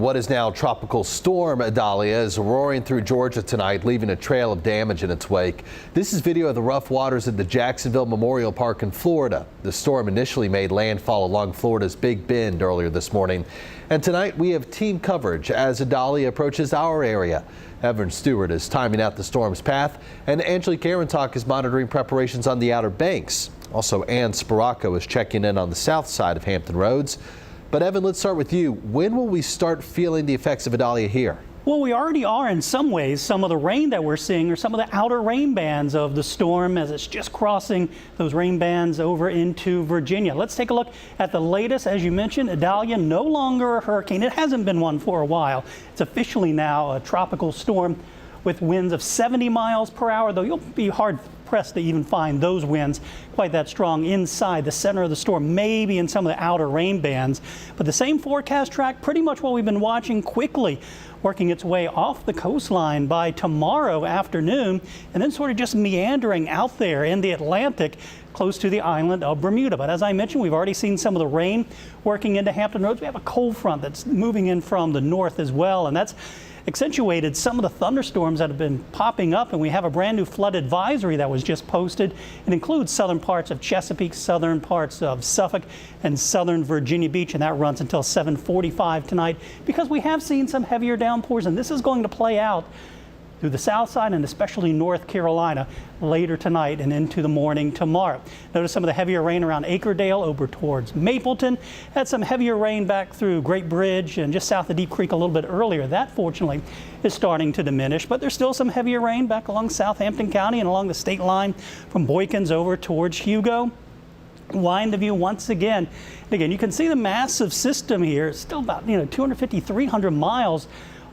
What is now Tropical Storm Idalia is roaring through Georgia tonight, leaving a trail of damage in its wake. This is video of the rough waters at the Jacksonville Memorial Park in Florida. The storm initially made landfall along Florida's Big Bend earlier this morning. And tonight we have team coverage as Idalia approaches our area. Evan Stewart is timing out the storm's path, and Angelique Arentalk is monitoring preparations on the Outer Banks. Also, Ann Spiracco is checking in on the south side of Hampton Roads. But Evan, let's start with you. When will we start feeling the effects of Idalia here? Well, we already are in some ways. Some of the rain that we're seeing are some of the outer rain bands of the storm as it's just crossing those rain bands over into Virginia. Let's take a look at the latest. As you mentioned, Idalia no longer a hurricane. It hasn't been one for a while. It's officially now a tropical storm with winds of 70 miles per hour, though you'll be hard pressed to even find those winds quite that strong inside the center of the storm, maybe in some of the outer rain bands. But the same forecast track, pretty much what we've been watching, quickly working its way off the coastline by tomorrow afternoon, and then sort of just meandering out there in the Atlantic close to the island of Bermuda. But as I mentioned, we've already seen some of the rain working into Hampton Roads. We have a cold front that's moving in from the north as well, and that's accentuated some of the thunderstorms that have been popping up, and we have a brand new flood advisory that was just posted. It includes southern parts of Chesapeake, southern parts of Suffolk, and southern Virginia Beach, and that runs until 7:45 tonight because we have seen some heavier downpours, and this is going to play out through the south side and especially North Carolina later tonight and into the morning tomorrow. Notice some of the heavier rain around Acredale over towards Mapleton. Had some heavier rain back through Great Bridge and just south of Deep Creek a little bit earlier. That fortunately is starting to diminish, but there's still some heavier rain back along Southampton County and along the state line from Boykins over towards Hugo. Wind of view once again. And again, you can see the massive system here. It's still about 250, 300 miles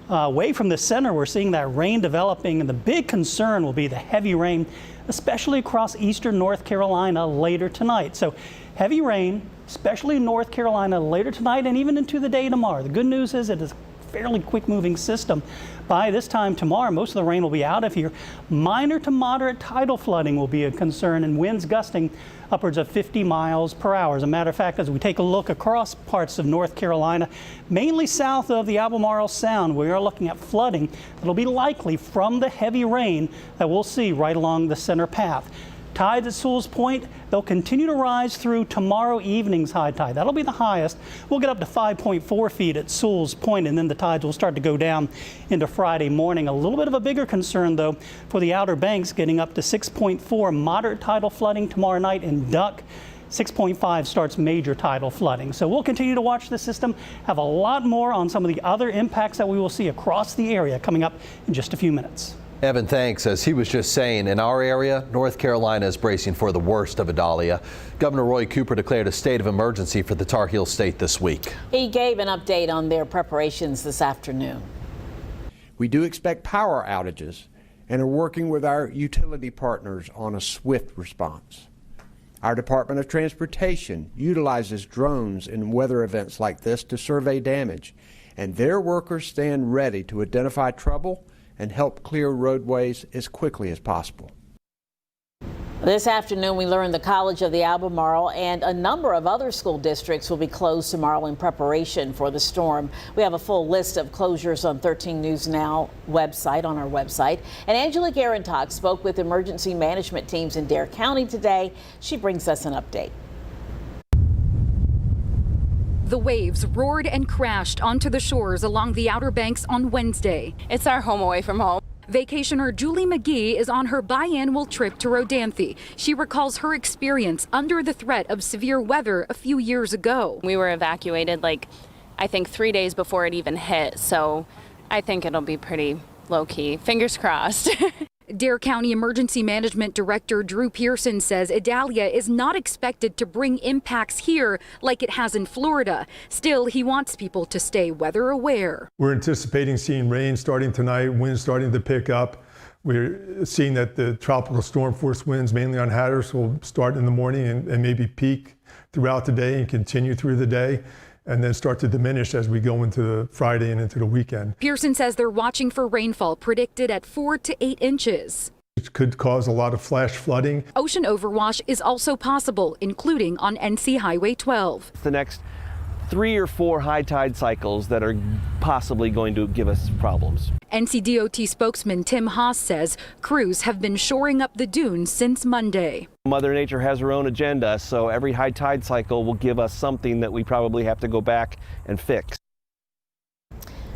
away from the center. We're seeing that rain developing, and the big concern will be the heavy rain, especially across eastern North Carolina later tonight. So heavy rain, especially in North Carolina later tonight and even into the day tomorrow. The good news is it is a fairly quick moving system. By this time tomorrow, most of the rain will be out of here. Minor to moderate tidal flooding will be a concern, and winds gusting upwards of 50 miles per hour. As a matter of fact, as we take a look across parts of North Carolina, mainly south of the Albemarle Sound, we are looking at flooding that'll be likely from the heavy rain that we'll see right along the center path. Tides at Sewell's Point, they'll continue to rise through tomorrow evening's high tide. That'll be the highest. We'll get up to 5.4 feet at Sewell's Point, and then the tides will start to go down into Friday morning. A little bit of a bigger concern, though, for the Outer Banks, getting up to 6.4 moderate tidal flooding tomorrow night in Duck. 6.5 starts major tidal flooding. So we'll continue to watch the system, have a lot more on some of the other impacts that we will see across the area coming up in just a few minutes. Evan, thanks. As he was just saying, in our area, North Carolina is bracing for the worst of Idalia. Governor Roy Cooper declared a state of emergency for the Tar Heel state this week. He gave an update on their preparations this afternoon. We do expect power outages and are working with our utility partners on a swift response. Our Department of Transportation utilizes drones in weather events like this to survey damage, and their workers stand ready to identify trouble and help clear roadways as quickly as possible. This afternoon, we learned the College of the Albemarle and a number of other school districts will be closed tomorrow in preparation for the storm. We have a full list of closures on 13 News Now website, on our website. And Angelique Arentalk spoke with emergency management teams in Dare County today. She brings us an update. The waves roared and crashed onto the shores along the Outer Banks on Wednesday. It's our home away from home. Vacationer Julie McGee is on her biannual trip to Rodanthe. She recalls her experience under the threat of severe weather a few years ago. We were evacuated I think 3 days before it even hit, so I think it'll be pretty low-key. Fingers crossed. Dare County Emergency Management Director Drew Pearson says Idalia is not expected to bring impacts here like it has in Florida. Still, he wants people to stay weather aware. We're anticipating seeing rain starting tonight, winds starting to pick up. We're seeing that the tropical storm force winds, mainly on Hatteras, will start in the morning and maybe peak throughout the day and continue through the day, and then start to diminish as we go into the Friday and into the weekend. Pearson says they're watching for rainfall predicted at 4 to 8 inches. It could cause a lot of flash flooding. Ocean overwash is also possible, including on NC Highway 12. The next 3 or 4 high tide cycles that are possibly going to give us problems. NCDOT spokesman Tim Haas says crews have been shoring up the dunes since Monday. Mother Nature has her own agenda, so every high tide cycle will give us something that we probably have to go back and fix.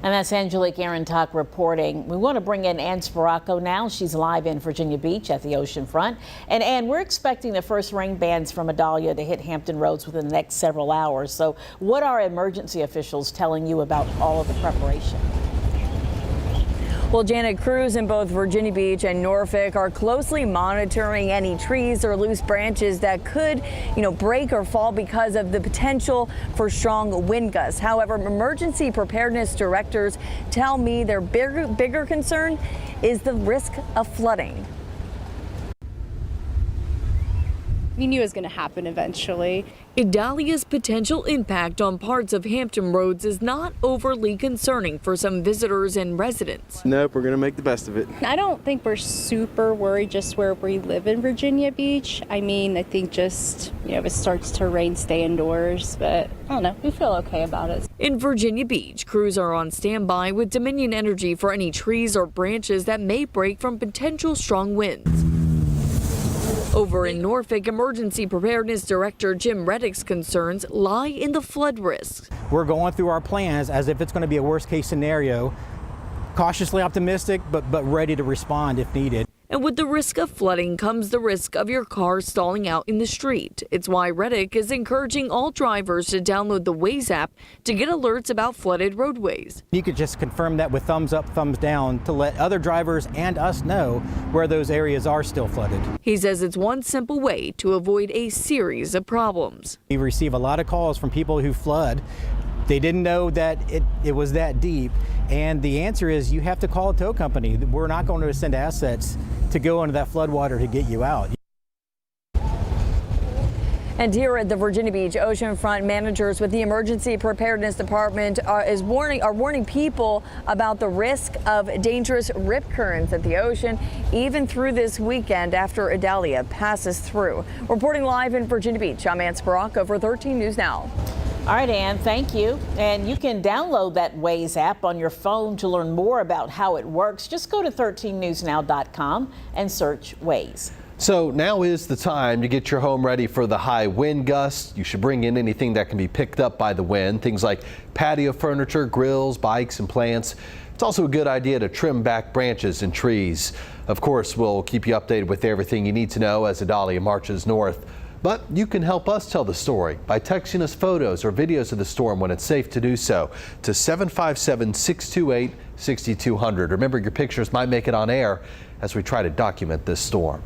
And that's Angelique Arentak reporting. We want to bring in Ann Sparacco now. She's live in Virginia Beach at the ocean front. And Ann, we're expecting the first rain bands from Idalia to hit Hampton Roads within the next several hours. So what are emergency officials telling you about all of the preparation? Well, Janet, crews in both Virginia Beach and Norfolk are closely monitoring any trees or loose branches that could, break or fall because of the potential for strong wind gusts. However, emergency preparedness directors tell me their bigger concern is the risk of flooding. We knew it was going to happen eventually. Idalia's potential impact on parts of Hampton Roads is not overly concerning for some visitors and residents. Nope, we're going to make the best of it. I don't think we're super worried just where we live in Virginia Beach. I mean, I think just, if it starts to rain, stay indoors. But I don't know, we feel okay about it. In Virginia Beach, crews are on standby with Dominion Energy for any trees or branches that may break from potential strong winds. Over in Norfolk, Emergency Preparedness Director Jim Reddick's concerns lie in the flood risks. We're going through our plans as if it's going to be a worst case scenario, cautiously optimistic, but ready to respond if needed. And with the risk of flooding comes the risk of your car stalling out in the street. It's why Reddick is encouraging all drivers to download the Waze app to get alerts about flooded roadways. You could just confirm that with thumbs up, thumbs down to let other drivers and us know where those areas are still flooded. He says it's one simple way to avoid a series of problems. We receive a lot of calls from people who flood. They didn't know that it was that deep. And the answer is you have to call a tow company. We're not going to send assets to go into that floodwater to get you out. And here at the Virginia Beach oceanfront, managers with the Emergency Preparedness Department are warning people about the risk of dangerous rip currents at the ocean, even through this weekend after Idalia passes through. Reporting live in Virginia Beach, I'm Ann Sparacco for 13 News Now. All right, Ann, thank you. And you can download that Waze app on your phone to learn more about how it works. Just go to 13newsnow.com and search Waze. So now is the time to get your home ready for the high wind gusts. You should bring in anything that can be picked up by the wind, things like patio furniture, grills, bikes, and plants. It's also a good idea to trim back branches and trees. Of course, we'll keep you updated with everything you need to know as Idalia marches north. But you can help us tell the story by texting us photos or videos of the storm when it's safe to do so to 757-628-6200. Remember, your pictures might make it on air as we try to document this storm.